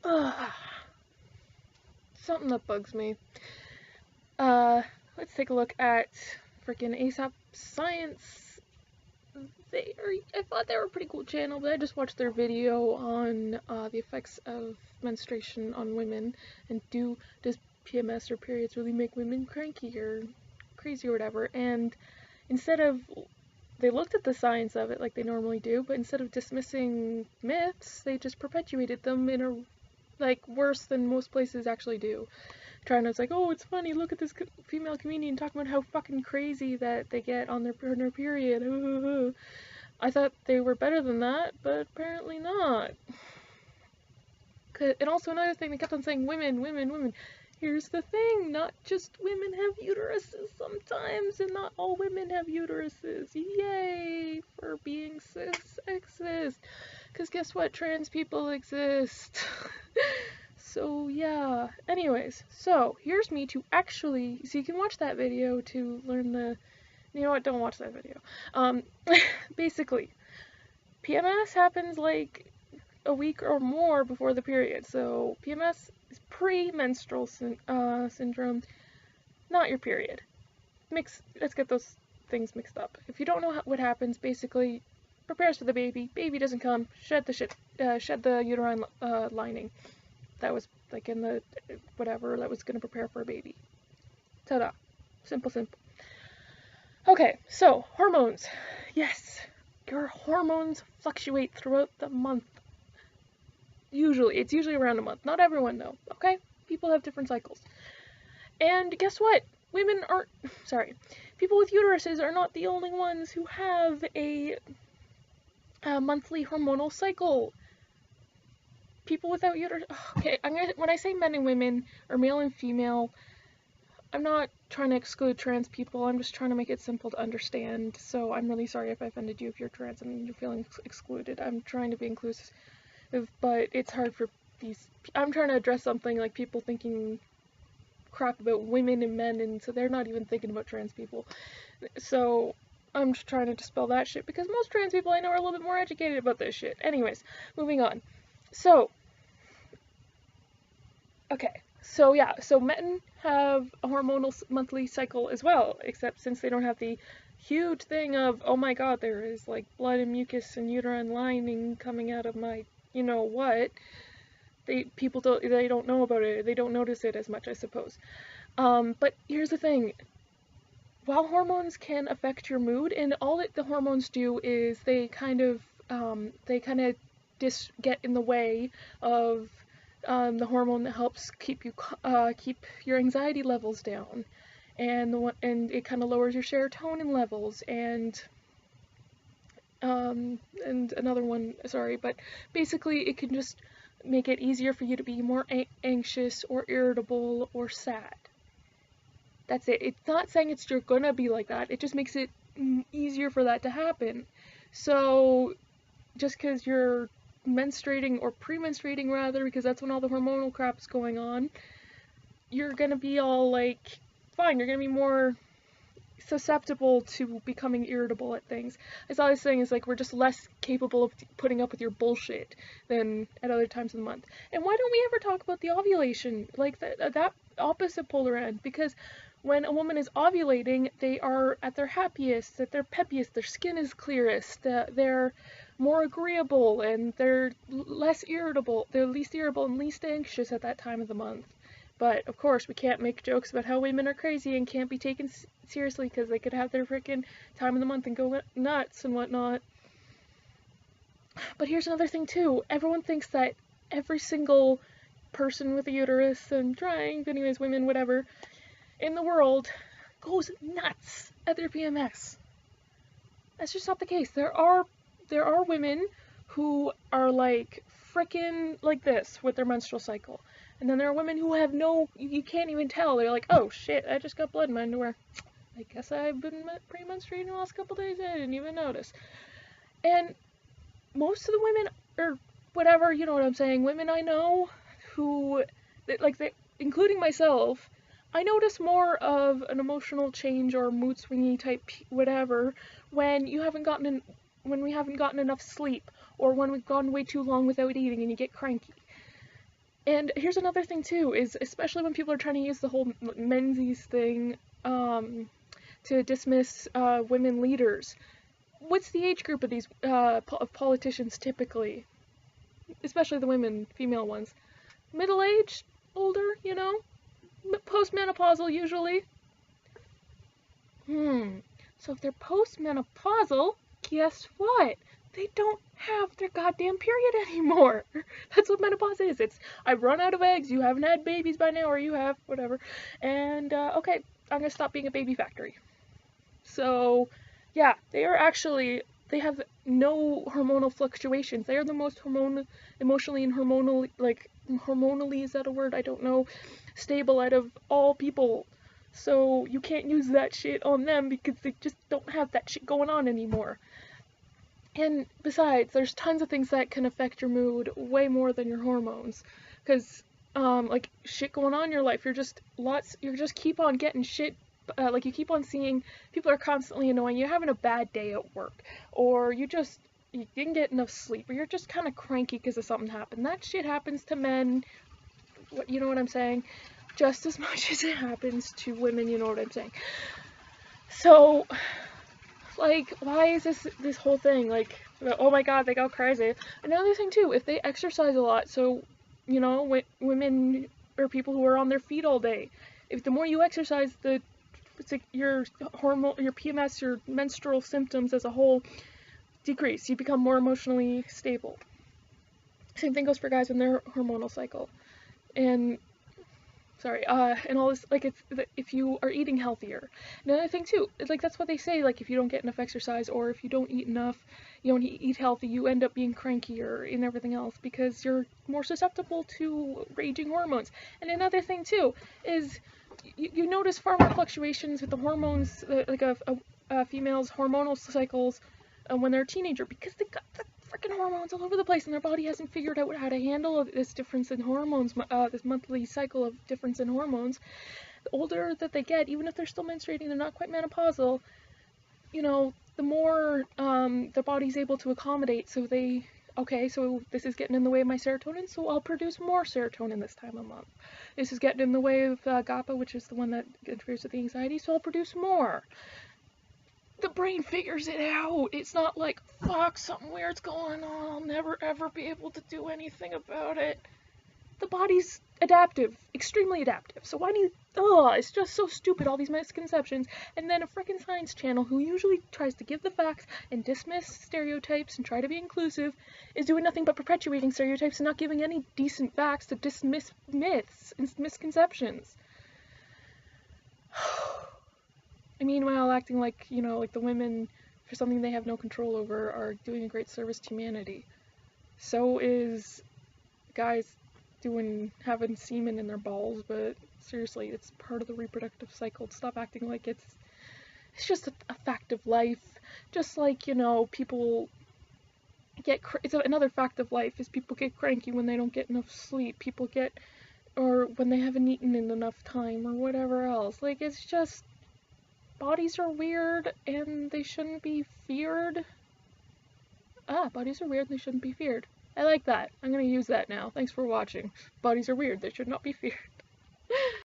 Ugh. Something that bugs me. Let's take a look at freaking ASAP Science. I thought they were a pretty cool channel, but I just watched their video on the effects of menstruation on women, and does PMS or periods really make women cranky or crazy or whatever, and they looked at the science of it like they normally do, but instead of dismissing myths, they just perpetuated them in a, like, worse than most places actually do. It's like, oh, it's funny, look at this female comedian talking about how fucking crazy that they get on their period. I thought they were better than that, but apparently not. And also another thing, they kept on saying women, women, women. Here's the thing, not just women have uteruses sometimes, and not all women have uteruses. Yay for being sexist. Because guess what? Trans people exist. So yeah. Anyways, so here's me to actually, so you can watch that video to learn you know what, don't watch that video. Basically, PMS happens like a week or more before the period. So PMS is premenstrual syndrome, not your period. Let's get those things mixed up. If you don't know what happens, basically, prepares for the baby. Baby doesn't come. Shed the uterine lining. That was like in the whatever that was gonna prepare for a baby. Ta-da. Simple. Okay, so hormones. Yes, your hormones fluctuate throughout the month. It's usually around a month. Not everyone though, okay? People have different cycles. And guess what? People with uteruses are not the only ones who have a monthly hormonal cycle. People without uterus. Okay, when I say men and women, or male and female, I'm not trying to exclude trans people. I'm just trying to make it simple to understand. So I'm really sorry if I offended you if you're trans and you're feeling excluded. I'm trying to be inclusive, but it's hard for I'm trying to address something like people thinking crap about women and men, and so they're not even thinking about trans people. So I'm just trying to dispel that shit, because most trans people I know are a little bit more educated about this shit. Anyways, moving on. So men have a hormonal monthly cycle as well, except since they don't have the huge thing of, oh my god, there is like blood and mucus and uterine lining coming out of my, you know what, they don't know about it, they don't notice it as much, I suppose. But here's the thing, while hormones can affect your mood, and all that the hormones do is they kind of get in the way of the hormone that helps keep your anxiety levels down, and it kind of lowers your serotonin levels, and another one, sorry, but basically it can just make it easier for you to be more anxious or irritable or sad. That's it. It's not saying you're gonna be like that, it just makes it easier for that to happen. So just because you're menstruating, or pre-menstruating rather, because that's when all the hormonal crap's going on, you're gonna be all like, fine, you're gonna be more susceptible to becoming irritable at things. I saw this thing is like, we're just less capable of putting up with your bullshit than at other times of the month. And why don't we ever talk about the ovulation, like that opposite polar end? Because when a woman is ovulating, they are at their happiest, at their peppiest, their skin is clearest, they're more agreeable, and they're less irritable, they're least irritable and least anxious at that time of the month. But, of course, we can't make jokes about how women are crazy and can't be taken seriously because they could have their frickin' time of the month and go nuts and whatnot. But here's another thing, too. Everyone thinks that every single person with a uterus, and trying, anyways, women, whatever, in the world goes nuts at their PMS. That's just not the case. There are women who are like frickin' like this with their menstrual cycle. And then there are women who have you can't even tell. They're like, oh shit, I just got blood in my underwear. I guess I've been pre-menstruating the last couple days, I didn't even notice. And most of the women, or whatever, you know what I'm saying, women I know who, including myself, I notice more of an emotional change or mood swingy type whatever when we haven't gotten enough sleep, or when we've gone way too long without eating and you get cranky. And here's another thing too, is especially when people are trying to use the whole Menzies thing to dismiss women leaders. What's the age group of these of politicians typically? Especially the women, female ones. Middle-aged? Older, you know? Postmenopausal usually. So if they're postmenopausal, guess what? They don't have their goddamn period anymore. That's what menopause is. It's, I've run out of eggs, you haven't had babies by now, or you have, whatever. And, okay, I'm gonna stop being a baby factory. So, yeah, they are actually, they have no hormonal fluctuations. They are the most emotionally and hormonally, like, hormonally, is that a word? I don't know, stable out of all people. So you can't use that shit on them because they just don't have that shit going on anymore. And besides, there's tons of things that can affect your mood way more than your hormones. Because, like, shit going on in your life, you just keep on getting shit, like, you keep on seeing people are constantly annoying you, you're having a bad day at work, or you didn't get enough sleep, or you're just kind of cranky because of something happened. That shit happens to men, you know what I'm saying? Just as much as it happens to women, you know what I'm saying? So, like, why is this whole thing, like, oh my god, they go crazy. Another thing too, if they exercise a lot, so, you know, women or people who are on their feet all day, if the more you exercise, it's like your PMS, your menstrual symptoms as a whole decrease. You become more emotionally stable. Same thing goes for guys in their hormonal cycle. And and all this, like, it's, if you are eating healthier. Another thing too, like, that's what they say, like, if you don't get enough exercise, or if you don't eat enough, you don't eat healthy, you end up being crankier and everything else, because you're more susceptible to raging hormones. And another thing too, is you notice far more fluctuations with the hormones, like a female's hormonal cycles when they're a teenager, because they got the freaking hormones all over the place, and their body hasn't figured out how to handle this difference in hormones, this monthly cycle of difference in hormones. The older that they get, even if they're still menstruating, they're not quite menopausal, you know, the more their body's able to accommodate. So so this is getting in the way of my serotonin, so I'll produce more serotonin this time of month. This is getting in the way of GABA, which is the one that interferes with the anxiety, so I'll produce more. The brain figures it out. It's not like, fuck, something weird's going on, I'll never ever be able to do anything about it. The body's adaptive, extremely adaptive. So why do you, it's just so stupid, all these misconceptions. And then a frickin' science channel who usually tries to give the facts and dismiss stereotypes and try to be inclusive is doing nothing but perpetuating stereotypes and not giving any decent facts to dismiss myths and misconceptions. Meanwhile, acting like, you know, like the women, for something they have no control over, are doing a great service to humanity. So is guys having semen in their balls, but seriously, it's part of the reproductive cycle. Stop acting like it's just a fact of life. Just like, you know, people it's another fact of life is people get cranky when they don't get enough sleep. People get, or when they haven't eaten in enough time, or whatever else. Like, it's just, bodies are weird and they shouldn't be feared. Bodies are weird and they shouldn't be feared. I like that. I'm gonna use that now. Thanks for watching. Bodies are weird. They should not be feared.